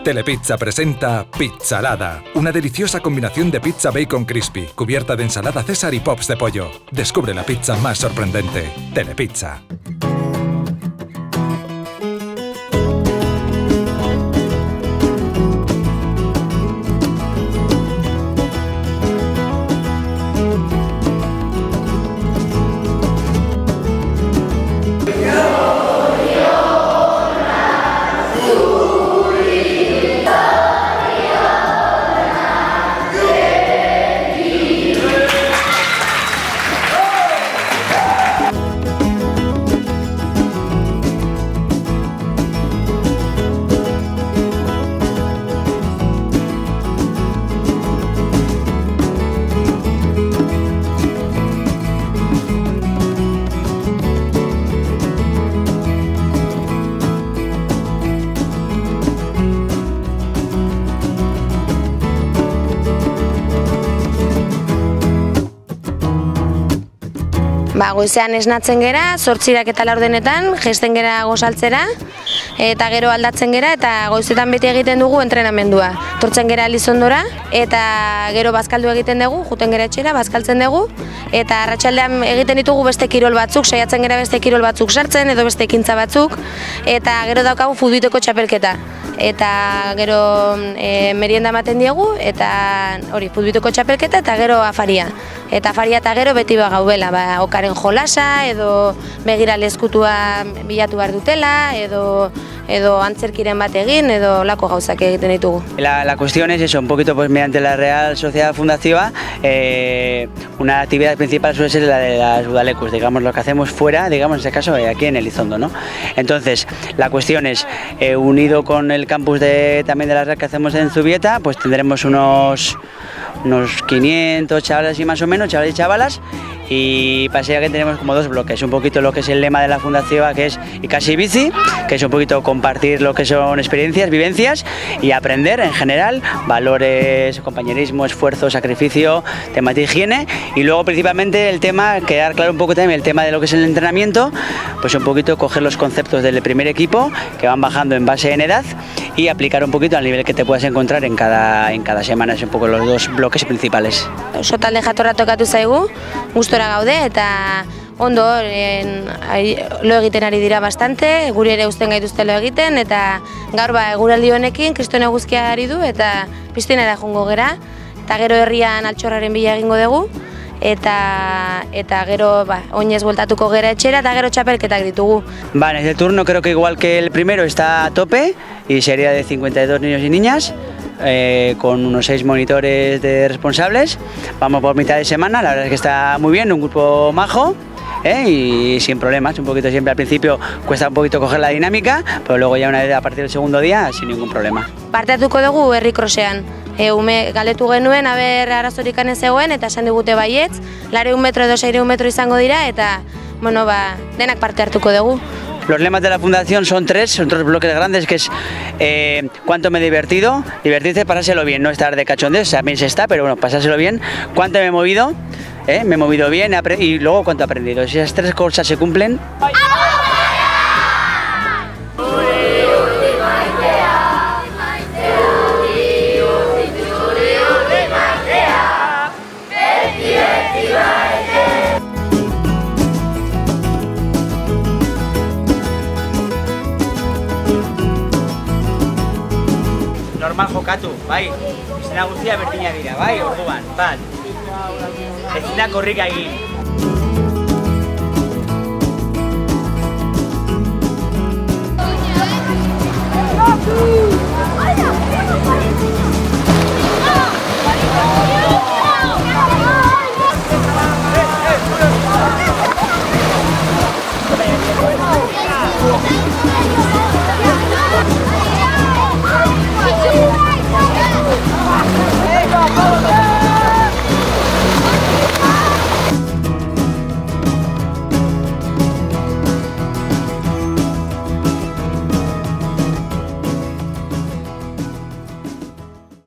Telepizza presenta Pizzalada, una deliciosa combinación de pizza bacon crispy, cubierta de ensalada César y pops de pollo. Descubre la pizza más sorprendente. Telepizza. Goizean esnatzen gera, 8 eta 4 jesten gera gozaltzera, eta gero aldatzen gera, eta goizetan beti egiten dugu entrenamendua. Tortzen gera Elizondora, eta gero bazkaldu egiten dugu, juten gera etxera, bazkaltzen dugu, eta arratsaldean egiten ditugu beste kirol batzuk, saiatzen gera beste kirol batzuk sartzen, edo beste ekintza batzuk, eta gero daukagu futbiteko txapelketa. Eta gero merienda ematen diegu, eta hori, futbiteko txapelketa, eta gero afaria. Eta afaria eta gero beti gaubela, okaren jolasa, edo begira lezkutua bilatu behar dutela, edo antzerkiren bat egin, edo lako gauzak egiten ditugu. La cuestión es eso, un poquito pues mediante la Real Sociedad Fundación, una actividad principal suele ser la de las udalecus, digamos lo que hacemos fuera, digamos en este caso aquí en Elizondo, ¿no? Entonces, la cuestión es, unido con el campus también de la Real que hacemos en Zubieta, pues tendremos unos 500 chavales y más o menos, chavales y chavalas, y pasea que tenemos como 2 bloques, un poquito lo que es el lema de la fundación, que es Ikasi Bizi, que es un poquito compartir lo que son experiencias, vivencias y aprender en general, valores, compañerismo, esfuerzo, sacrificio, tema de higiene, y luego principalmente el tema, quedar claro un poco también el tema de lo que es el entrenamiento, pues un poquito coger los conceptos del primer equipo que van bajando en base en edad y aplicar un poquito al nivel que te puedas encontrar en cada semana, es un poco los 2 bloques principales. Oso talde jatorra tokatu zaigu, gustora gaude eta ondo lo egiten ari dira bastante, guri ere uzten gaituzte lo egiten, eta gaur eguraldi honekin Kriston eguzkia ari du eta piztinara joango gera, eta gero herrian altxorraren bila egingo dugu, eta gero oinez bueltatuko gera etxera eta gero txapelketak ditugu. Vale, el turno creo que igual que el primero está a tope y sería de 52 niños y niñas. Con unos 6 monitores de responsables, vamos por mitad de semana, la verdad es que está muy bien, un grupo majo, y sin problemas, un poquito siempre al principio cuesta un poquito coger la dinámica, pero luego ya una vez a partir del segundo día sin ningún problema. Parte hartuko dugu herri krosean, ume galetu genuen, arazorik ez zegoen, eta esan digute baietz, 400 metro edo 600 metro izango dira, eta denak parte hartuko dugu. Los lemas de la fundación son 3 bloques grandes, que es cuánto me he divertido, divertirse, pasárselo bien, no estar de cachondeo, también se está, pero bueno, pasárselo bien, cuánto me he movido, me he movido bien y luego cuánto he aprendido. Si esas 3 cosas se cumplen... Normal jokatu, bai, izena guztia berdina dira, bai, orduan, bat. Ezina korrika egin.